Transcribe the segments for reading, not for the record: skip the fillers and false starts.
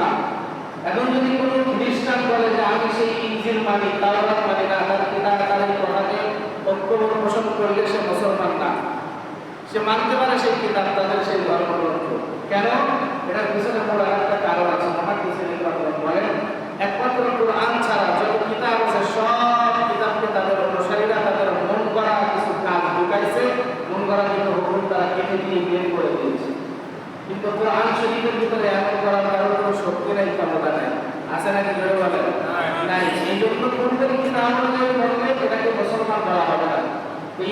না। এখন যদি কোনো খ্রিস্টান বলে যে আমি সেই ইনজিল মানি, তাওরাত মানি না, তার কিতাব তার এই কথাকে ঐক্যবোধ পোষণ করলে সে মুসলমান না। সে মানতে পারে সেই কিতাব, তাদের সেই ধর্মগ্রন্থ। কেন? এটার পিছনে বড় একটা কারণ আছে। মুহাদ্দিসিন বলেন, একমাত্র কোরআন ছাড়া যত কিতাব আছে সব কিতাবকে তাদের অনুসারীরা তাদের মন করা কিছু কাজ ঢুকাইছে, মন করা কিছু হুকুম তারা কেটে দিয়ে বের করে দিয়েছে। কিন্তু কোরআন শরীফের ভিতরে এমন করার কারণ কোনো শক্তি নাই, ক্ষমতা নাই। আছে নাকি জোরে বলেন? নাই। এই জন্য কোনদের কিতাব অনুযায়ী বললে এটাকে মুসলমান বলা হবে না।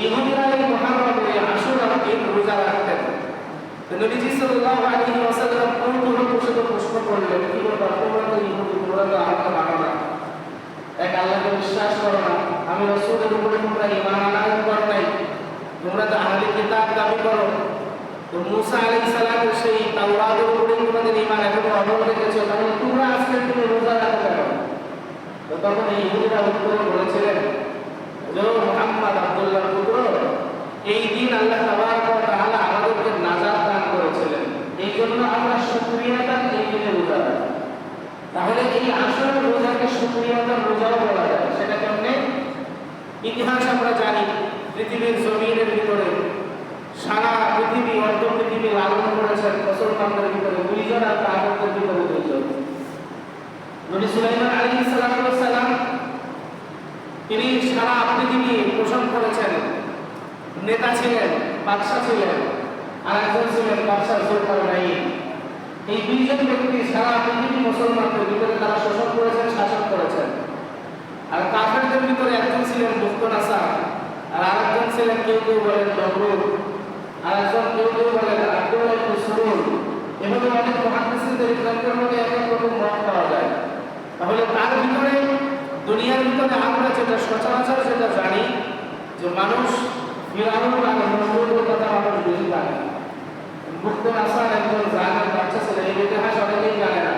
ইহুদিরা এই মুহররমে আশুরার দিন রোজা রাখতেন। তো নবীজি সাল্লাল্লাহু আলাইহি ওয়াসাল্লাম প্রশ্ন করলেন, কি ব্যাপার, তোমরা তো ইহুদি, তোমরা তো আমাকে মানো না, এক আল্লাহকে বিশ্বাস করো না, আমি রাসূলের উপরে তোমরা ঈমান আনয়ন করো নাই, তোমরা তো আহলে কিতাব দাবি করো, তো মুসা আলাইহিস সালামের সেই তাওরাতের উপরে তোমাদের ঈমান এখনো অটল রেখেছো, তাহলে তোমরা আজকে তুমি রোজা রাখো কেন? তো তখন এই ইহুদিরা উত্তরে বলেছিলেন, যে মুহাম্মদ আব্দুল্লাহর পুত্র, এই দিন আল্লাহ তাবারক ওয়া তাআলা আমাদেরকে নাজাত দান করেছিলেন, এই জন্য আমরা শুকরিয়া আদার এই দিনে রোজা রাখি। তাহলে এই আশুরার রোজাকে শুকরিয়া আদার রোজাও বলা যায়। সেটা কেমনে? ইতিহাস আমরা জানি, পৃথিবীর জমিনের ভিতরে সারা পৃথিবী অর্ধ পৃথিবী লালন করেছেন মুসলমানদের ভিতরে দুইজন আর কাফেরদের ভিতরে দুইজন। নবী সুলাইমান আলাইহিস সালাম তিনি সারা পৃথিবী পোষণ করেছেন, নেতা ছিলেন, বাদশা ছিলেন, আর একজন ছিলেন বাদশা জুলকারনাইন। এই দুইজন ব্যক্তি সারা পৃথিবী মুসলমানদের ভিতরে তারা শোষণ করেছেন, শাসন করেছেন। আর কাফেরদের ভিতরে একজন ছিলেন বুখতনাসার, আর আরেকজন ছিলেন কেউ কেউ বলেন নমরুদ, আর একজন কেউ কেউ বলেন আব্দুল্লাহ ইবনে সুরুর। এভাবে অনেক মুহাদ্দিসিনদের গ্রন্থের মধ্যে এক এক রকম মত পাওয়া যায়। তাহলে তার ভিতরে দুনিয়ার ভিতরে আমরা যেটা সচরাচর যেটা জানি, যে মানুষ ফিরআউন আর নমরুদের কথা মানুষ বেশি জানে। বুখতনাসার একজন জালেম বাদশা ছিলেন, এই ইতিহাস অনেকেই জানে না।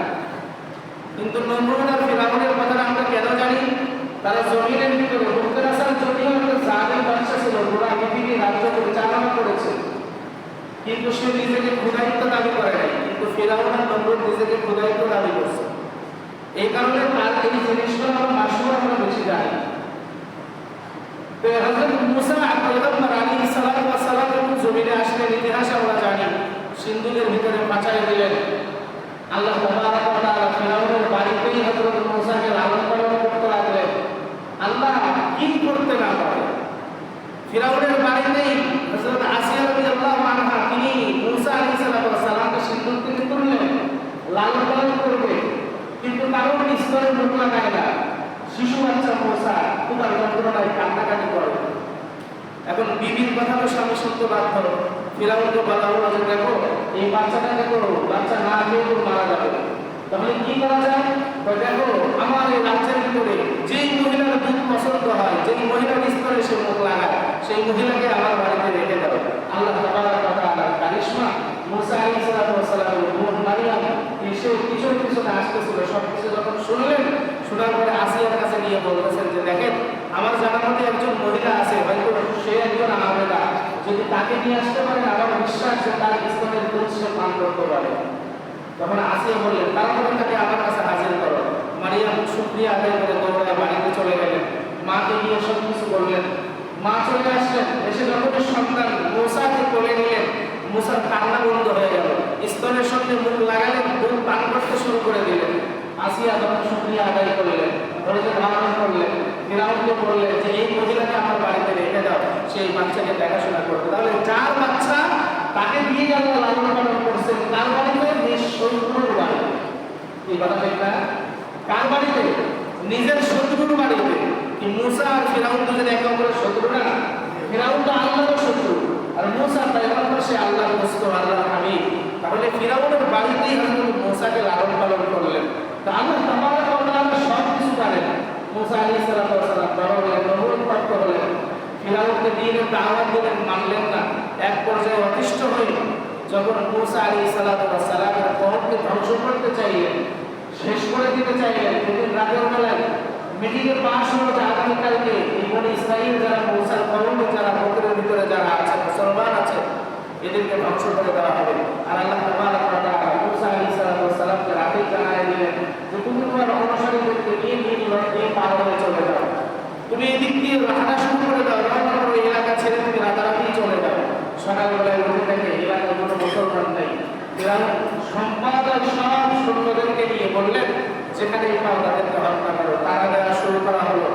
কিন্তু নমরুদ আর ফিরআউনের কথাটা আমরা কেন জানি? তারা জমিনের ভিতরে, বুখতনাসার যদিও একটা জালেম বাদশা ছিল, পুরা পৃথিবী রাজ্য পরিচালনা করেছে, কিন্তু সে নিজেকে খোদাইত্ব দাবি করে নাই। কিন্তু ফিরআউন আর নমরুদ নিজেকে খোদাইত্ব দাবি করছে। এই কারণে তার এই জিনিসগুলো আমরা মাসুর আমরা বেশি জানি। তো হযরত মুসা পয়গম্বর আলাইহিস সালাতু ওয়াস সালাম যখন জমিনে আসলেন, ইতিহাস আমরা জানি, সিন্ধুদের ভিতরে পাচাই দিলেন। আল্লাহ তাবারক ওয়া তাআলা ফিরআউনের বাড়িতেই হযরত মুসাকে লালন পালন করতে লাগলেন। আল্লাহ কি করতে না পারে? ফিরআউনের বাড়িতেই হযরত আসিয়া রাদিয়াল্লাহু আনহা তিনি মুসা আলাইহিস সালামকে সিন্ধুর থেকে তুললেন, লালন পালন করবে, কিন্তু কারণ স্তরে মুখ লাগায় না। শিশু বাচ্চা মুসা তোমার যন্ত্রণায় কান্নাকাটি করে। এখন বিবির কথা তো স্বামী শুনতে বাধ্য। ফিরআউনকে বলা হলো যে দেখো এই বাচ্চাটাকে করো, বাচ্চা না খেয়ে তো মারা যাবে। তাহলে কি করা যায়? দেখো আমার এই রাজ্যের ভিতরে যেই মহিলার দুধ পছন্দ হয়, যেই মহিলার স্তরে সে মুখ লাগায়, সেই মহিলাকে আমার বাড়িতে রেখে দাও। আল্লাহ তাবারক ওয়া তাআলার কারিশমা, মুসা আলাইহিস সালামের বোন মারিয়াম এসে পিছনে পিছনে আসতেছিল। সবকিছু যখন শুনলেন, শোনার পরে আসিয়ার কাছে গিয়ে বলতেছেন যে দেখেন আমার জানার মধ্যে একজন মহিলা আছে, হয়তো সে একজন আমেরা, যদি তাকে নিয়ে আসতে পারেন আমার বিশ্বাস যে তার স্তনের দুধ সে পান করতে পারে। তখন আসিয়া বললেন তারপরে তাকে আমার কাছে হাজির করো। মারিয়াম শুকরিয়া আদায় করে দৌড়ায় বাড়িতে চলে গেলেন, মাকে গিয়ে সব কিছু বললেন। মা চলে আসলেন, এসে যখন সন্তান মুসাকে কোলে নিলেন, মুসার কান্না বন্ধ হয়ে গেল, স্তনের সঙ্গে মুখ লাগালেন, দুধ পান করতে শুরু করে দিলেন। আসিয়া তখন শুকরিয়া আদায় করলেন, ধৈর্য ধারণ করলেন, ফিরআউনকে বললেন যে এই মহিলাকে আমার বাড়িতে রেখে দাও, সেই বাচ্চাকে দেখাশোনা করবে। তাহলে যার বাচ্চা তাকে দিয়ে গেল লালন পালন করছেন, তার বাড়িতে নিজ শত্রুর বাড়ি। এই কথা ঠিক না? কার বাড়িতে? নিজের শত্রুর বাড়িতে। কি মুসা আর ফিরআউন দুজন একে অপরের শত্রু না? ফিরআউন তো আল্লাহর শত্রু, আর মুসা পয়গম্বর, সে আল্লাহর দোস্ত, আল্লাহর হাবিব। তাহলে ফিরআউনের বাড়িতেই হযরত মুসাকে লালন পালন করলেন। তো আল্লাহ তাবারক ওয়া তাআলা সব কিছু জানেন। মুসা আলাইহিস সালাম বড় হলেন, নবুয়ত প্রাপ্ত হলেন, ফিরআউনকে দ্বীনের দাওয়াত দিলেন, মানলেন না। এক পর্যায়ে অতিষ্ঠ হয়ে যখন মুসা আলাইহিস সালামের কওমকে ধ্বংস করতে চাইলেন, শেষ করে দিতে চাইলেন, সেদিন রাতের বেলায় মিটিংয়ে পাশ হলো যে আগামীকালকে এই বনি ইসরাইল যারা মুসার কওমে, যারা বকরের ভিতরে যারা আছে, মুসলমান আছে, এদেরকে ধ্বংস করে দেওয়া হবে। আর আল্লাহ তাবারক ওয়া তাআলা মুসা আলাইহিস সালামকে রাতে জানায় সম্পদ আর সব সৈন্যদেরকে নিয়ে বললেন যেখানে পাও তাদেরকে হত্যা করো। তারা দেওয়া শুরু করা হলো।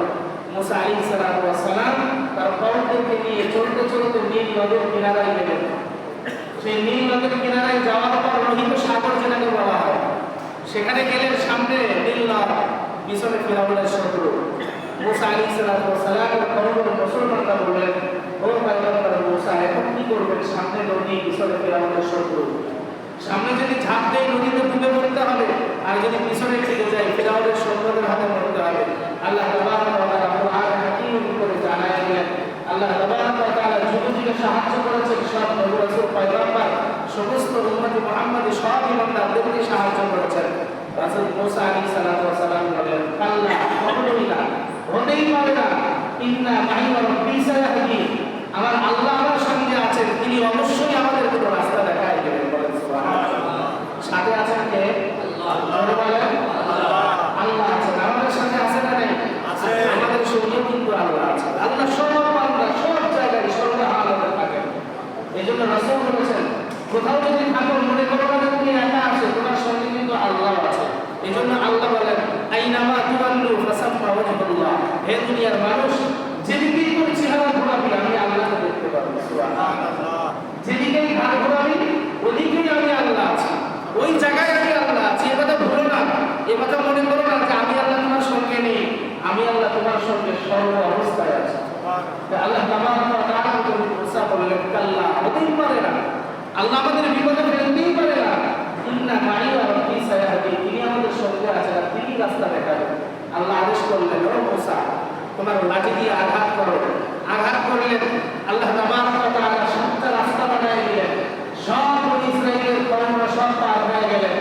মুসা আলাইহিস সালাম তার কওমদেরকে নিয়ে চলতে চলতে নীল নদের কিনারায় গেলেন। সেই নীল নদের কিনারায় যাওয়ার পর লোহিত সাগর যেটাকে বলা হয়, সেখানে গেলেন। সামনে নীল নদ, পিছনে ফিরআউনের শত্রু। মুসা আলাইহিস সালাম কওমের মুসলমানরা বললেন, ও পয়গম্বর মুসা, এখন কি করবেন? সামনে নদী, পিছনে ফিরআউনের শত্রু। সামনে যদি ঝাঁপ দেয় নদীতে ডুবে মরতে হবে, আর যদি পিছনে ফিরে যায় ফিরআউনের সৈন্যদের হাতে মরতে হবে। আল্লাহ তাবারক ওয়া তাআলা কুরআন হাকীম করে জানায় দিলেন। আল্লাহ তাবারক ওয়া তাআলা যুগে যুগে সাহায্য করেছেন সব নবী রাসূল পয়গম্বর, সমস্ত উম্মত মুহাম্মাদী সব ইমানদারদেরকে সাহায্য করেছেন। রাসূল মুসা আলাইহিস সালাম বলেন, কাল্লা, কখনোই না, হতেই পারে না। ইন্না মাই রাব্বি সায়াহদিন, আমার আল্লাহ আমার সঙ্গে আছেন, তিনি অবশ্যই আমাদের কোনো রাস্তা দেখায় দেবেন। বলেন সুবহানাল্লাহ। সাথে আছেন কে? আল্লাহ। বলেন আল্লাহ আছেন। আমাদের সাথে আছেন না নেই? আছে। আমাদের সঙ্গে কিন্তু আল্লাহ আছেন। আল্লাহ সব বান্দা সব জায়গায় সর্ব হালতে থাকেন। এইজন্য রাসূল বলেছেন, কোথাও যদি থাকো মনে করো না তুমি একা আছো, তোমার সঙ্গে কিন্তু আল্লাহ আছে। এইজন্য আল্লাহ বলেন, আইনামা তুওয়াল্লু ফাসাম্মা ওয়াজহুল্লাহ, হে দুনিয়ার মানুষ, যেদিকেই তুমি চেহারা ঘোরাবি আমি আল্লাহকে দেখতে পাবো। সুবহানাল্লাহ। যেদিকেই ঘাড় ঘোরাবি ওদিকেই আমি আল্লাহ আছি, ওই জায়গায় আমি আল্লাহ আছি। এ কথা ভুলো না, এ কথা মনে করো না যে আমি আল্লাহ তোমার সঙ্গে নেই। আমি আল্লাহ তোমার সঙ্গে সর্ব অবস্থায় আছি। আল্লাহ তাবারক ওয়া তাআলা মুসা বললেন, কাল্লা, হতেই পারে না, আল্লাহ আমাদের বিপদে ফেলতেই পারে না। ইন্না মাই রাব্বি সায়াহদিন, তিনি আমাদের সঙ্গে আছেন, তিনি রাস্তা দেখাবেন। আল্লাহ আদেশ করলেন, ও মুসা, তোমার লাঠি দিয়ে আঘাত করো। আঘাত করলেন। আল্লাহ তাবারক ওয়া তাআলা সাতটা রাস্তা বানিয়ে দিলেন। সব ইসরায়েলের কওমরা সব পার হয়ে গেলেন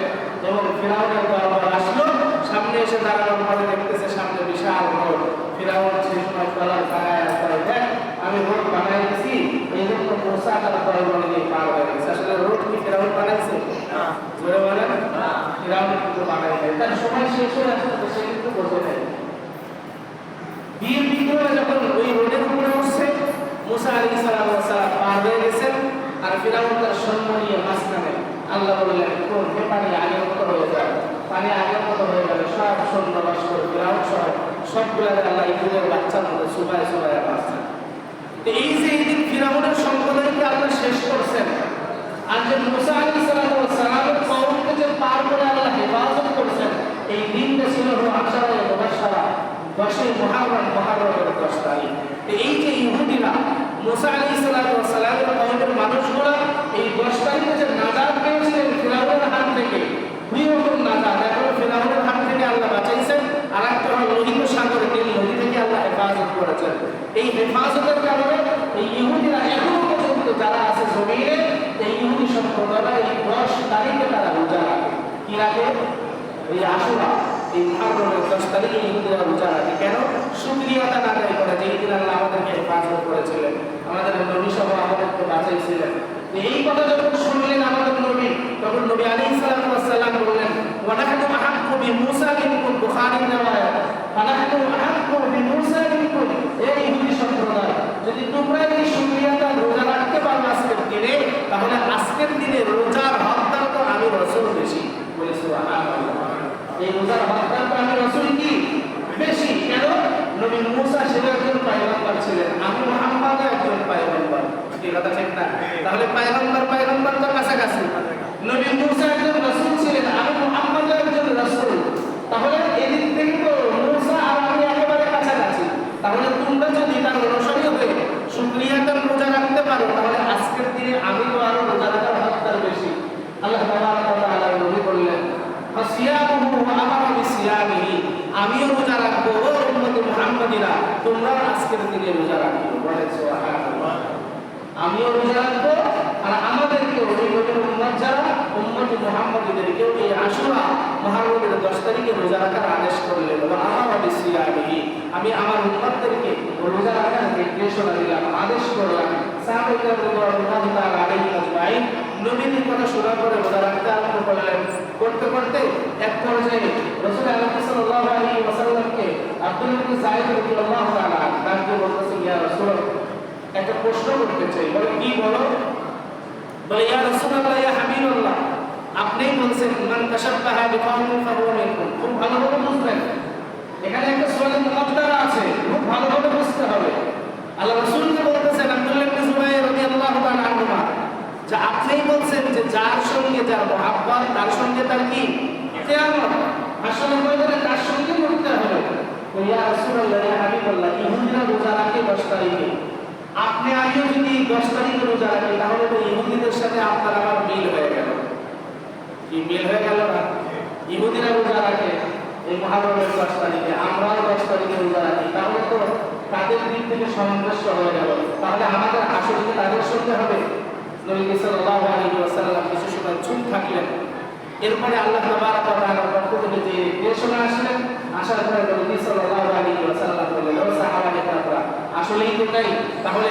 এবং ফিরআউনের দরবার আসলো। সামনে এসে দাঁড়ানোর পরে দেখতেছে সামনে বিশাল রোড। ফিরআউন সেই সময় কলার খায় আসতে দেখ, আমি রোড বানাই দিছি, এই জন্য মুসা তার দরবার নিয়ে পার হয়ে গেছে। আসলে রোড কি ফিরআউন বানাইছে? না। জোরে বলেন না, ফিরআউন কিন্তু বানাই নাই। তার সময় শেষ হয়ে আসলে সে কিন্তু বোঝে নাই। বীর বিক্রমে যখন ওই রোডের উপরে উঠছে, মুসা আলাইহিস সালাম পার হয়ে গেছেন, আর ফিরআউন তার সৈন্য নিয়ে মাঝখানে। আল্লাহ বললেন, কোন পানি আগের মতো হয়ে যায়, পানি আগের মতো হয়ে গেল। সব সৈন্য লস্কর ফিরআউন সহ সবগুলাকে আল্লাহ ইহুদের বাচ্চার মতো সুবাই সুবাই আসছেন। এই যে এই দিন ফিরআউনের সম্প্রদায়কে আল্লাহ শেষ করছেন, আর যে মুসা আলাইহিস সালামের কওমকে যে পার করে আল্লাহ হেফাজত করছেন, এই দিনটা ছিল আশারা মুবাশশারা, 10 মুহররম, মুহররমের 10 তারিখ। এই যে ইহুদিরা মুসা আলাইহিস সালামের কওমের মানুষগুলো এই 10 তারিখে যে নাজাত পেয়েছিলেন ফিরআউনের হাত থেকে, দুই রকম নাজাত। এখন ফিরআউনের হাত থেকে আল্লাহ বাঁচাইছেন, আর একটা হলো লোহিত সাগর, নীল নদী থেকে আল্লাহ হেফাজত করেছেন। এই হেফাজতের কারণে এই ইহুদিরা এখনো পর্যন্ত যারা আছে জমিনে, এই ইহুদি সম্প্রদায়রা এই 10 তারিখে তারা রোজা রাখে। কি রাখে? এই আশুরা, এই মুহররমের 10 তারিখে ইহুদিরা রোজা রাখে। কেন? শুকরিয়া আদায় করে যে এই দিন আল্লাহ আমাদেরকে হেফাজত করেছিলেন, আমাদের নবী সহ আমাদেরকে বাঁচাইছিলেন। এই কথা যখন শুনলেন আমাদের নবী, তখন নবী আলাইহিস সালাম বললেন, ওয়া নাহনু আহাক্কু বিমূসা মিনকুম, বুখারীর riwayat, ওয়া নাহনু আহাক্কু বিমূসা মিনকুম। এই ইহুদি সম্প্রদায়, যদি তোমরা এই শুকরিয়াটা রোজা রাখতে পারো আজকের দিনে, তাহলে আজকের দিনে রোজার হকদার তো আমি রাসূল বেশি। বলে সুবহানাল্লাহ। এই রোজার হকদার তো আমি রাসূল কি বেশি। কেন? নবী মুসা সেটা একজন পয়গম্বর ছিলেন, আমি মুহাম্মদ একজন পয়গম্বর। এই কথা ঠিক না? তাহলে পয়গম্বর তো কাছাকাছি। নবী মুসা একজন রাসূল ছিলেন, আমি মুহাম্মদ একজন রাসূল। তাহলে এদিক থেকে তো মুসা আর আমি একেবারে কাছাকাছি। তাহলে তোমরা যদি তার অনুসারী হয়ে শুকরিয়াটা রোজা রাখতে পারো, তাহলে আজকের দিনে আমি তো আরো রোজা রাখার হকদার বেশি। আল্লাহ তাবারক ওয়া তাআলা নবী বললেন, ফাসিয়ামুহু ওয়া আমারা বিসিয়ামিহি, আমিও রোজা রাখবো, ও উম্মতে মুহাম্মাদিরা তোমরা আজকের দিনে রোজা রাখো। বলেন সুবহানাল্লাহ। আমিও রোজা রাখবো, আর আমাদেরকেও ওই নবীর উম্মত যারা উম্মতে মুহাম্মাদীদেরকেও এই আশুরা মুহররমের 10 তারিখে রোজা রাখার আদেশ করলেন। ওয়া আমারা বিসিয়ামিহি, আমি আমার উম্মতদেরকে রোজা রাখার নির্দেশনা দিলাম, আদেশ করলাম। সাহাবায়ে রাদিয়াল্লাহু তাআলা আলাইহিম আজমাইন নবীর কথা শোনার পরে রোজা রাখতে আরম্ভ করলেন। করতে করতে এক পর্যায়ে রাসূল সাল্লাল্লাহু আলাইহি ওয়াসাল্লামকে আব্দুল্লাহ ইবনে যায়েদ রাদিয়াল্লাহু তাআলা ডাকতে বলতেছেন, ইয়া রাসূলুল্লাহ, একটা প্রশ্ন করতে চাই। বলে কি? বলো। বলে, ইয়া রাসূলুল্লাহ, ইয়া হাবিবাল্লাহ, আপনিই বলছেন মান তাশাব্বাহা বিকাওমিন ফাহুয়া মিনহুম। খুব ভালোভাবে বুঝবেন, এখানে একটা সূরা মুকাদ্দারা আছে, খুব ভালোভাবে বুঝতে হবে। আল্লাহ রাসূলকে বলতেছেন আব্দুল্লাহ ইবনে জুবাইর রাদিয়াল্লাহু তাআলা আনহুমা, যে আপনিই বলছেন যে যার সঙ্গে যার মহাব্বত তার সঙ্গে তার কি কিয়ামত, হাসরের ময়দানে তার সঙ্গে উঠতে হবে। তো ইয়া রাসূলুল্লাহ, ইয়া হাবিবাল্লাহ, ইহুদিরা রোজা রাখে 10 তারিখে, আপনি আমিও যদি 10 তারিখে রোজা রাখি তাহলে তো ইহুদিদের সাথে আপনার আমার মিল হয়ে গেল। কি মিল হয়ে গেল না? ইহুদিরা রোজা রাখে এই মুহররমের 10 তারিখে, আমরাও 10 তারিখে রোজা রাখি, তাহলে তো তাদের দিক থেকে সামঞ্জস্য হয়ে গেল। তাহলে আমাদের আসলে কি তাদের সঙ্গে হবে? নবী সাল্লাল্লাহু আলাইহি ওয়াসাল্লাম কিছু সময় চুপ থাকলেন। এরপরে আল্লাহ তাবারক ওয়া তাআলার পক্ষ থেকে যে নির্দেশনা আসলেন, আসার পরে নবী সাল্লাল্লাহু আলাইহি ওয়াসাল্লাম বললেন, ও সাহাবায়ে কেরামরা, আসলেই তো তাই। তাহলে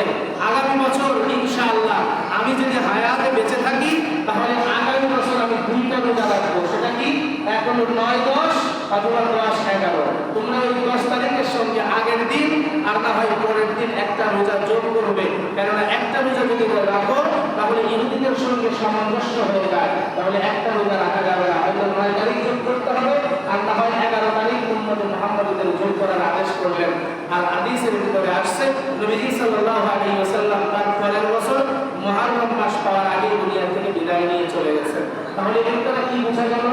আগামী বছর ইনশাআল্লাহ আমি যদি হায়াতে বেঁচে থাকি তাহলে আগামী বছর আমি 2টা রোজা রাখবো। সেটা কি? এক হলো 9-10 অথবা 10-11। তোমরা ওই 10 তারিখের সঙ্গে আগের দিন আর না হয় পরের দিন একটা রোজা যোগ করবে, কেননা একটা রোজা যদি রাখো তাহলে ইহুদিদের সঙ্গে সামঞ্জস্য হয়ে যায়। তাহলে একটা রোজা রাখা যাবে না, হয়তো 9 তারিখ যোগ করতে হবে আর না হয় 11 তারিখ উম্মতে মুহাম্মাদীদের যোগ করার আদেশ করলেন। আর হাদিসের ভিতরে আসছে নবী সাল্লাল্লাহু আলাইহি ওয়াসাল্লাম তার পরের বছর মুহররম মাস পাওয়ার আগে দুনিয়া থেকে বিদায় নিয়ে চলে গেছেন। তাহলে এর দ্বারা কি বোঝা গেল?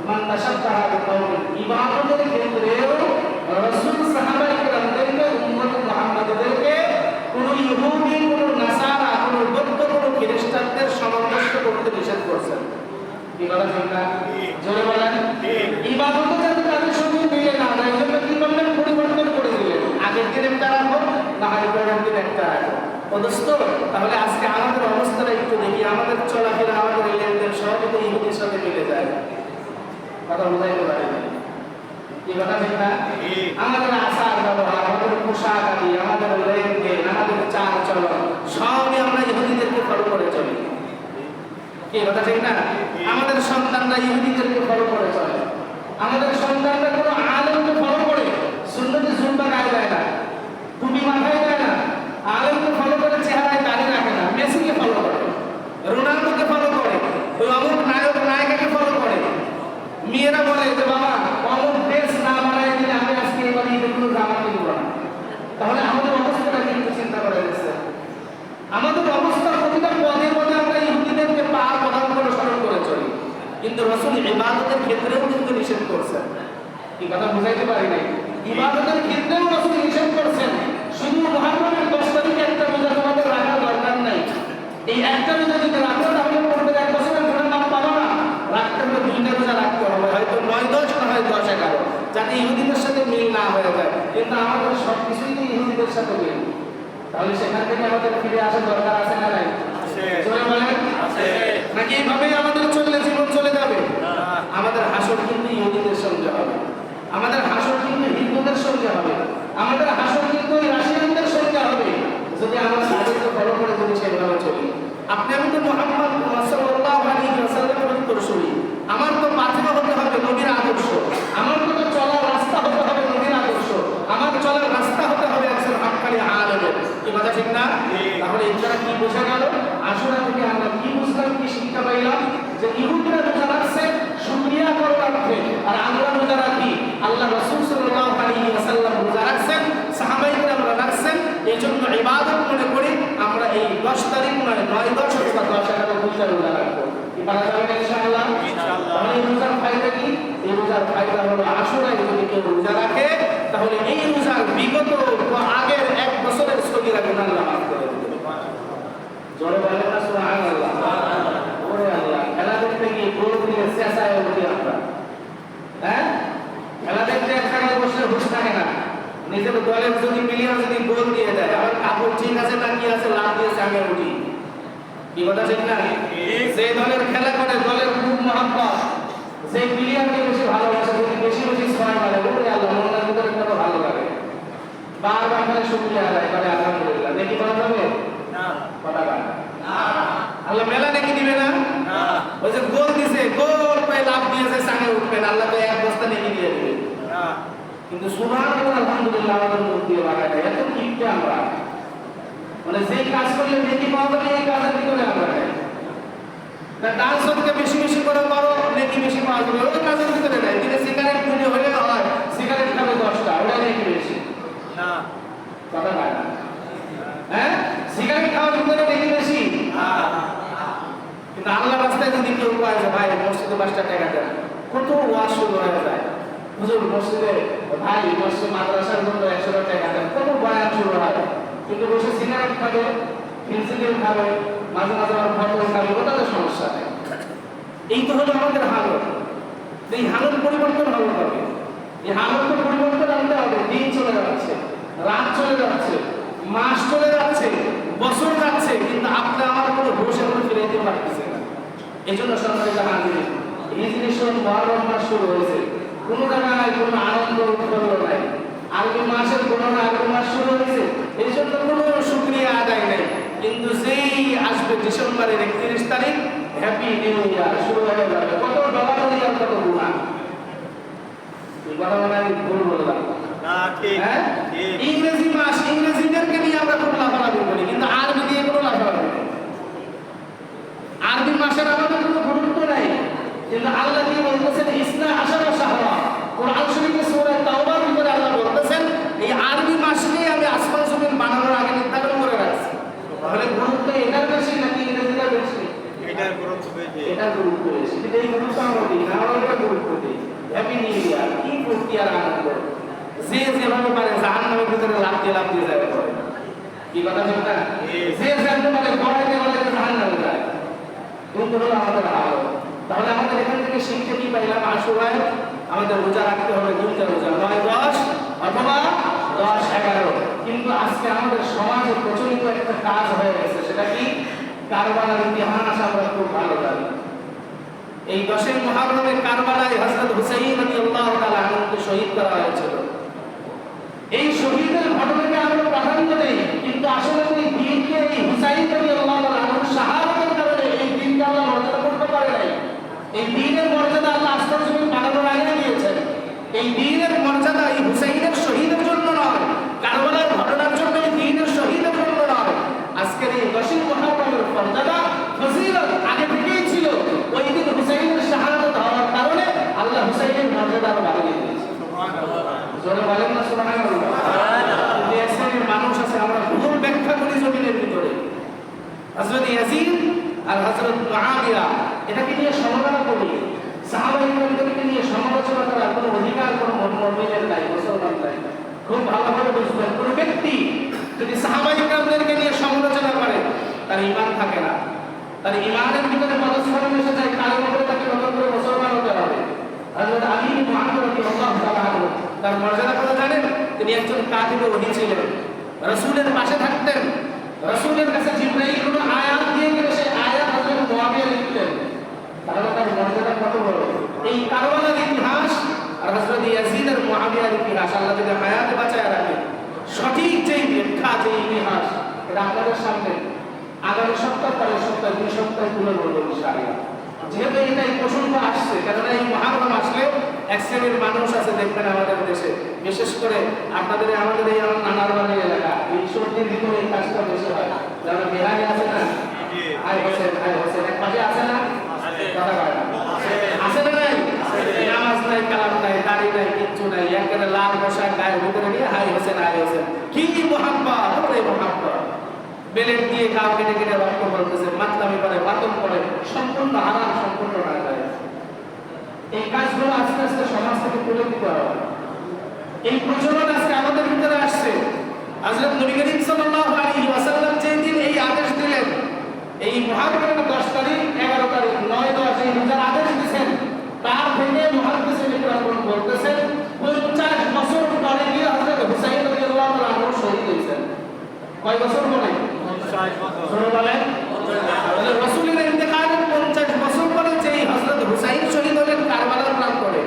মান তাশাব্বাহা বিকাওমিন, ইবাদতের ক্ষেত্রেও রাসূল সাহাবায়ে কেরামদেরকে উম্মতে মুহাম্মাদীদেরকে কোন ইহুদি, কোন নাসারা, কোন বৌদ্ধ, কোন খ্রিস্টানদের সামঞ্জস্য করতে নিষেধ করেছেন। কি বলেন না? জোরে বলেন। ইবাদত যাতে তাদের সঙ্গে মিলে না যায়, এজন্য কি করলেন? পরিবর্তন করে দিলেন। আগের দিন একটা রাখো, না হয় পরের দিন একটা রাখো। ও দোস্ত, তাহলে আজকে আমাদের অবস্থাটা একটু দেখি, আমাদের চলাফেরা, আমাদের লেনদেন সব তো ইহুদির সাথে মিলে যায়। কথা বুঝাইতে পারি না? কি কথা ঠিক না? আমাদের আচার ব্যবহার, আমাদের পোশাক আদি, আমাদের লেনদেন, আমাদের চাল চলন সবই আমরা ইহুদিদেরকে ফলো করে চলি। কি কথা ঠিক না? আমাদের সন্তানরা ইহুদিদেরকে ফলো করে চলে। আমাদের সন্তানরা কোনো আলেমকে ফলো করে সুন্নতে জুম্বা গায়ে দেয় না, টুপি মাথায় দেয় না, আলেমকে ফলো করে চেহারায় দাঁড়িয়ে রাখে না, মেসিকে ফলো করে, রোনাল্ডোকে ফলো করে, ওই অমুক নায়ক নায়িকাকে ফলো করে। মেয়েরা বলে যে বাবা অমুক ড্রেস না বানায় দিলে আমি আজকে এবার ঈদের কোনো জামা কিনবো না। তাহলে আমাদের অবস্থাটা কিন্তু চিন্তা করে গেছে। আমাদের অবস্থা প্রতিটা পদে পদে আমরা ইহুদিদেরকে পার প্রদান করে স্মরণ করে চলি, কিন্তু রাসূল ইবাদতের ক্ষেত্রেও কিন্তু নিষেধ করছেন। কি কথা বুঝাইতে পারি নাই? ইবাদতের ক্ষেত্রেও রাসূল নিষেধ করছেন। শুধু মুহররমের 10 তারিখে একটা রোজা তোমাদের রাখার দরকার নাই। এই একটা রোজা যদি রাখো তাহলে পূর্বের এক বছরের গুনাহ মাফ পাবে না। রাখতে হলে 2টা রোজা রাখতে হবে, হয়তো 9-10 না হয় 10-11, যাতে ইহুদিদের সাথে মিল না হয়ে যায়। কিন্তু আমাদের সব কিছুই তো ইহুদিদের সাথে মিল। তাহলে সেখান থেকে আমাদের ফিরে আসার দরকার আছে না নাই? আছে। জোরে বলেন আছে। নাকি এইভাবেই আমাদের চললে জীবন চলে যাবে? আমাদের হাসর কিন্তু ইহুদিদের সঙ্গে হবে, আমাদের হাসর কিন্তু হিন্দুদের সঙ্গে হবে, আমাদের হাসর কিন্তু রাশিয়ানদের সঙ্গে হবে, যদি আমরা তাদেরকে ফলো করে যদি সেভাবে চলি। আপনি আমি তো মুহাম্মদ সাল্লাল্লাহু আলাইহি ওয়াসাল্লামের উত্তরসূরি, আমার তো পাথেয় হতে হবে নবীর আদর্শ, আমার তো চলার রাস্তা হতে হবে নবীর আদর্শ, আমার চলার রাস্তা হতে হবে একজন হাক্কানি আলেমের। কি কথা ঠিক না? তাহলে এছাড়া কি বোঝা গেল? আশুরা থেকে আমরা কি বুঝলাম, কি শিক্ষা পাইলাম? যে ইহুদিরা রোজা রাখছে শুকরিয়া করার অর্থে, আর আমরা রোজা রাখি আল্লাহ রাসূল সাল্লাল্লাহু আলাইহি ওয়াসাল্লাম রোজা রাখছেন, সাহাবায়ে কেরামরা রাখছেন, এই জন্য ইবাদত মনে করি আমরা এই 10 তারিখ নয় 9-10 অথবা 10-11 দুইটা রোজা রাখবো। কি পারা যাবে ইনশাআল্লাহ? তাহলে এই রোজার ফায়দা কি? এই রোজার ফায়দা হলো আশুরায় যদি কেউ রোজা রাখে তাহলে এই রোজার বিগত আগের 1 বছরের সগীরা গুনাহ আল্লাহ মাফ করে দিবেন। জোরে বলেন না সুবহানাল্লাহ। ওরে আল্লাহ, খেলা দেখতে গিয়ে গোল দিয়ে চেঁচায় উঠি আমরা। হ্যাঁ, খেলা দেখতে এক জায়গায় বসে হুঁশ থাকে না, নিজের দলের যদি প্লেয়ার যদি গোল দিয়ে দেয়, আমার কাপড় ঠিক আছে না কি আছে, লাভ দিয়েছে আমি উঠি। কি কথা ঠিক না? যে দলের খেলা করে, দলের খুব মহব্বত, যে প্লেয়ারকে বেশি ভালোবাসে, যদি বেশি বেশি ছয় মারে, ওরে আল্লাহ, মনের ভিতরে কত ভালো লাগে। বারবার করে শুকরিয়া আদায় করে, আলহামদুলিল্লাহ। দেখি বলা যাবে না? কথা বলে না, আল্লাহ মেলা নাকি দিবে না? ওই যে গোল দিছে, গোল পায় লাভ দিয়েছে, সামনে উঠবেন, আল্লাহ তো এক বস্তা নেকি দিয়ে দিবে। কিন্তু সুবহানাল্লাহ, আলহামদুলিল্লাহ আমাদের মুখ দিয়ে বাড়ায় না। এত কিপটা আমরা, মানে যেই কাজ করলে নেকি পাওয়া যাবে এই কাজের ভিতরে আমরা যাই। ডাল সদকা বেশি বেশি করে করো, নেকি বেশি পাওয়া যাবে, ওই কাজের ভিতরে নাই। কিন্তু সিগারেট কিনে হলে হয়, সিগারেট খাবে 10টা, ওটা নেকি বেশি না, কথা হয় না। হ্যাঁ, সিগারেট খাওয়ার ভিতরে নেকি বেশি না। কিন্তু আল্লাহ রাস্তায় যদি কেউ পায় যে ভাই মসজিদে 5টা টাকা দেন, কত ওয়াজ শুরু হয়ে যায়। হুজুর মসজিদে, ভাই মসজিদ মাদ্রাসার জন্য 100 টাকা দেন, কত বয়ান শুরু হয়। কিন্তু বসে সিগারেট খাবে, ফেন্সিডিল খাবে, মাঝে মাঝে আমার ফটো খাবে, ওটাতে সমস্যা নেই। এই তো হলো আমাদের হালত। এই হালত পরিবর্তন হবে কবে? এই হালত পরিবর্তন আনতে হবে। দিন চলে যাচ্ছে, রাত চলে যাচ্ছে, মাস চলে যাচ্ছে, বছর যাচ্ছে, কিন্তু আপনি আমার কোনো হোশ এখন ফিরে দিতে পারতেছে না। এই জন্য সরকারের হাজির এই জিনিস মহরম মাস শুরু হয়েছে, কোনো জায়গায় কোনো আনন্দ উৎফুল্ল নাই। আরবি মাসের গণনা আরবি মাস শুরু হয়েছে, এই জন্য কোনো শুকরিয়া আদায় নেই। কিন্তু যেই আসবে ডিসেম্বরের 31 তারিখ, হ্যাপি নিউ ইয়ার শুরু হয়ে যাবে। কত ডলার আর কত গুণা। এই কথা মানে আমি ভুল বললাম না? ঠিক। হ্যাঁ, ইংরেজি মাস, ইংরেজিদেরকে নিয়ে আমরা খুব লাফালাফি করি, কিন্তু আরবি দিয়ে কোনো লাফালাফি নেই। আরবি মাসের আমাদের কোনো গুরুত্ব নাই, কিন্তু আল্লাহ কি বলতেছেন? ইসনা আশারা শাহরা। কোরআন শরীফে সূরা তাওবার ভিতরে আল্লাহ বলতেছেন এই আরবি মাসকে আমি আসমান জমিন বানানোর আগে নির্ধারণ করে রাখছি। তাহলে গুরুত্ব এটার বেশি নাকি ইংরেজিটার বেশি? এটার গুরুত্ব বেশি। এটার গুরুত্ব বেশি, কিন্তু এই গুরুত্ব আমরা দিই না, আমরা এটা গুরুত্ব দিই। হ্যাপি নিউ ইয়ার, কি ফুর্তি আর আনন্দ। যে যেভাবে পারে জাহান্নামের ভিতরে লাফ দিয়ে যায় করে। কি কথা বলতে? যে যেভাবে পারে গড়াইতে গড়াইতে জাহান্নামে যায়। কিন্তু হলো আমাদের হাল। তাহলে আমাদের এখান থেকে শিক্ষা কি পাইলাম? আশুরায় আমাদের রোজা রাখতে হবে 2টা রোজা, 9-10 অথবা 10-11। কিন্তু আজকে আমাদের সমাজে প্রচলিত একটা কাজ হয়ে গেছে, সেটা কি? কারবালার ইতিহাস আমরা খুব ভালো জানি। এই 10 মুহররমে কারবালায় হযরত হুসাইন রাদিয়াল্লাহু তাআলা আনহুকে শহীদ করা হয়েছিল। এই শহীদের ঘটনাকে আমরা প্রাধান্য দেই, কিন্তু আসলে এই দিনকে এই হুসাইন রাদিয়াল্লাহু তাআলা আনহুর শাহাদাতের কারণে এই দিনকে আল্লাহ মর্যাদা করতে পারে নাই। এই দ্বীনের মর্যাদা আল্লাহ আসমান জমিন বানানোর আগে দিয়েছেন। এই দ্বীনের মর্যাদা এই হুসাইনের শহীদের জন্য নয়, কারবালার ঘটনার জন্য, এই দ্বীনের শহীদের জন্য নয়। আজকের এই 10 মুহররমের মর্যাদা ফজিলত আগে থেকেই ছিল। ওই দিন হুসাইনের শাহাদাত হওয়ার কারণে আল্লাহ হুসাইনের মর্যাদা আরো বাড়িয়ে দিয়েছে। সুবহানাল্লাহ। জোরে বলেন না সুবহানাল্লাহ। দেশের মানুষ আছে, আমরা ভুল ব্যাখ্যা করি জমিনের ভিতরে। হযরত ইয়াজিদ আর হযরত মুআবিয়া এটাকে নিয়ে সমালোচনা করি। সাহাবায়ে কেরামদেরকে নিয়ে সমালোচনা করার কোনো অধিকার কোনো মুমিনের নাই, মুসলমান নাই। খুব ভালোভাবে বুঝবেন, কোনো ব্যক্তি যদি সাহাবায়ে কেরামদেরকে নিয়ে সমালোচনা করে তার ঈমান থাকে না, তার ঈমানের ভিতরে পদস্খলন এসে যায়, কারণ করে তাকে নতুন করে মুসলমান হতে হবে। হযরত আলী ইবনে মুআবিয়া রাদিয়াল্লাহু তাআলা আনহু, তার মর্যাদা কথা জানেন? তিনি একজন কাতিবে ওহী ছিলেন, রাসূলের পাশে থাকতেন। রাসূলের কাছে জিবরাইল কোনো আয়াত দিয়ে গেলে সেই আয়াত হযরত মুআবিয়া লিখতেন। তাহলে তার মর্যাদা কত বড়! এই কারবালার ইতিহাস আর হযরত ইয়াজিদ আর মুআবিয়ার ইতিহাস আল্লাহ যদি হায়াতে বাঁচায় রাখে, সঠিক যেই ব্যাখ্যা, যে ইতিহাস, এটা আপনাদের সামনে আগামী সপ্তাহ, পরের সপ্তাহ, 2 সপ্তাহ তুলে ধরবো ইনশাআল্লাহ। যেহেতু এটাই প্রসঙ্গ আসছে, কেননা এই মুহররম আসলে এক শ্রেণীর মানুষ আছে দেখবেন আমাদের দেশে, বিশেষ করে আপনাদের আমাদের এই নানারবাড়ি এলাকা, এই সর্দির ভিতরে এই কাজটা বেশি হয়। যারা বিহারে আছে না, আয় হোসেন এক পাশে আছে না, আছে না নাই? নামাজ নাই, কালাম নাই, দাড়ি নাই, কিচ্ছু নাই, একেবারে লাল পোশাক গায়ের ভিতরে নিয়ে হাই হোসেন কি মোহাম্মদ, ওরে মোহাম্মদ। বেলেট দিয়ে গা কেটে কেটে রক্ত বলতেছে, মাতলামি করে, মাতম করে, সম্পূর্ণ হারাম, সম্পূর্ণ না যায়। এই কাজগুলো আস্তে আস্তে সমাজ থেকে তুলে দিতে হবে। এই প্রচলন আজকে আমাদের ভিতরে আসছে। হযরত নবী করিম সাল্লাল্লাহু আলাইহি ওয়াসাল্লাম যেই দিন এই আদেশ দিলেন, এই মুহররমের 10 তারিখ, 11 তারিখ, 9, 10 এই রোজার আদেশ দিয়েছেন, তার থেকে মুহাদ্দিসিন ইকরাম বলতেছেন 50 বছর পরে গিয়ে হযরত হুসাইন রাদিয়াল্লাহু তাআলা আনহু শহীদ হয়েছেন। কয় বছর পরে? 50 বছর। বলেন, রাসূলের ইন্তেকালের 50 বছর পরে যেই হযরত হুসাইন শহীদ হলেন কারবালার প্রান্তরে,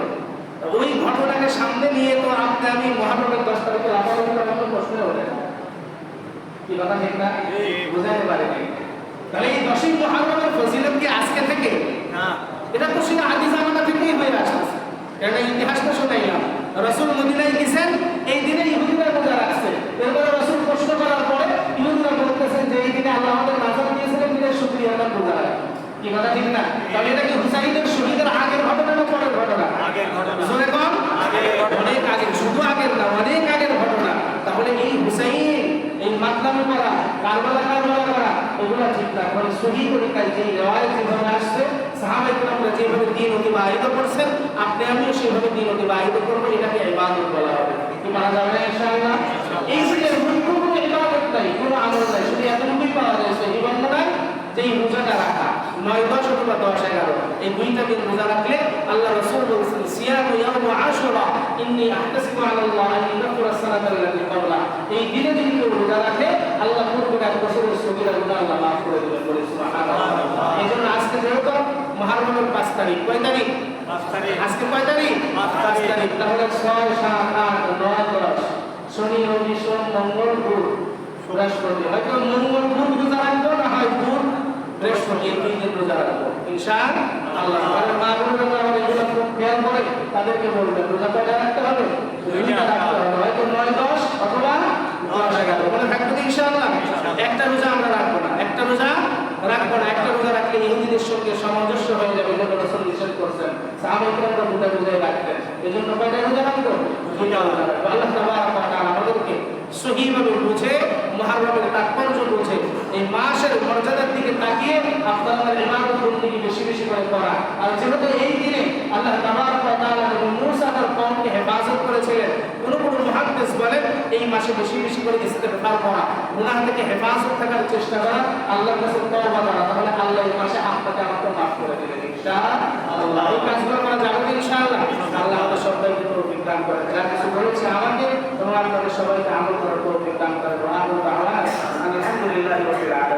ওই ঘটনাকে সামনে নিয়ে তো আমি মুহররমের 10 তারিখে লাফালাফি করার কোনো প্রশ্ন ওঠে না। কি কথা ঠিক না? বুঝাতে পারিনি। তাহলে এই 10 মুহররমের ফজিলত কি আজকে থেকে না? এটা তো শুধু আদি জামানা থেকেই হয়ে আসছে। এটা ইতিহাসটা শোনাইলাম। রাসূল মদিনায় গেছেন, এই দিনে ইহুদিরা রোজা রাখছে। এরপরে রাসূল প্রশ্ন করার পরে ইহুদিরা বলতেছেন যে এই দিনে আল্লাহ আমাদের নাজাত দিয়েছিলেন, দিনের শুকরিয়া আদায় রোজা রাখি। কি কথা ঠিক না? তাহলে এটা কি হুসাইনের শহীদের আগের ঘটনা না পরের ঘটনা? আগের ঘটনা। জোরে কম? অনেক আগে, শুধু আগের না, অনেক আগের ঘটনা। তাহলে এই হুসাইন, এই মাতলামি করা, কারবালা করা, এগুলো ঠিক না। মানে সহি তরিকায় যে রিওয়ায়াত যেভাবে আসছে, সাহাবায়ে কেরামরা যেভাবে দিন অতিবাহিত করছেন, আপনি আমিও সেভাবে দিন অতিবাহিত করবো, এটাকে ইবাদত বলা হবে। কি মানা যাবে না ইনশাআল্লাহ? এই যে কোনো ইবাদত নাই, কোনো আমল নাই, শুধু এতটুকুই পাওয়া যায় সহি বর্ণনায়, যে এই রোজাটা রাখা 9, 10 অথবা 10, 11 এই দুইটা দিন রোজা রাখলে আল্লাহ রাসূল বলেছেন সিয়ামু ইয়াউম আশুরা ইন্নী আহতাসিবু আলাল্লাহ আন ইয়াগফিরা সালাতা আল্লাতী ক্বাবলা। এই দিনে যদি কেউ রোজা রাখে আল্লাহ পূর্বের এক বছরের সগীরা গুনাহ আল্লাহ মাফ করে দিবেন, বলে সুবহানাল্লাহ। এইজন্য আজকে যেহেতু মুহররমের 5 তারিখ, কয় তারিখ? 5 তারিখ। আজকে কয় তারিখ? 5 তারিখ। তাহলে 6, 7, 8, 9, 10 শনি, রবি, সোম, মঙ্গল, বুধ, বৃহস্পতি। হয়তো মঙ্গল বুধ রোজা রাখবো, না হয় বুধ বৃহস্পতি, এই 3 দিন রোজা রাখবো ইনশাআল্লাহ। আর মা বোনেরা আমাদের এগুলো খুব খেয়াল করে, তাদেরকে বলবেন রোজা কয়টা রাখতে হবে? 2টা রাখতে হবে, হয়তো 9, 10 অথবা 10, 11 মনে থাকবে তো ইনশাআল্লাহ। একটা রোজা আমরা রাখবো না, একটা রোজা রাখবো না। একটা রোজা রাখলে ইহুদিদের সঙ্গে সামঞ্জস্য হয়ে যাবে, এটা রাসূল নিষেধ করেছেন। সাহাবায়ে কেরামরা 2টা রোজাই রাখতেন। এজন্য কয়টা রোজা রাখবো? 2টা রোজা রাখবো। আল্লাহ তাবারাক ওয়া তাআলা আমাদেরকে সহিভাবে বুঝে, মুহররমের তাৎপর্য বুঝে, এই মাসের মর্যাদার দিকে তাকিয়ে আপনাদের ইবাদত বন্দেগী বেশি বেশি করে করা। আর যেহেতু এই দিনে আল্লাহ তাবারাক ওয়া তাআলা নবী মূসা তার কওমকে হেফাজত করেছিলেন, কোন মুহাদ্দিস বলেন এই মাসে বেশি বেশি করে ইস্তেগফার করা, গুনাহ থেকে হেফাজত থাকার চেষ্টা করা, আল্লাহর কাছে তওবা করা, তাহলে আল্লাহ এই মাসে আপনাকে আমাকে মাফ করে দিবেন ইনশাআল্লাহ। এই কাজগুলো করা যাবে তো ইনশাআল্লাহ। আল্লাহ আমাদের সবাইকে তৌফিক দান করেন। যারা কিছু বলেছে আমাকে এবং আপনাদের সবাইকে আমল করার তৌফিক দান করেন।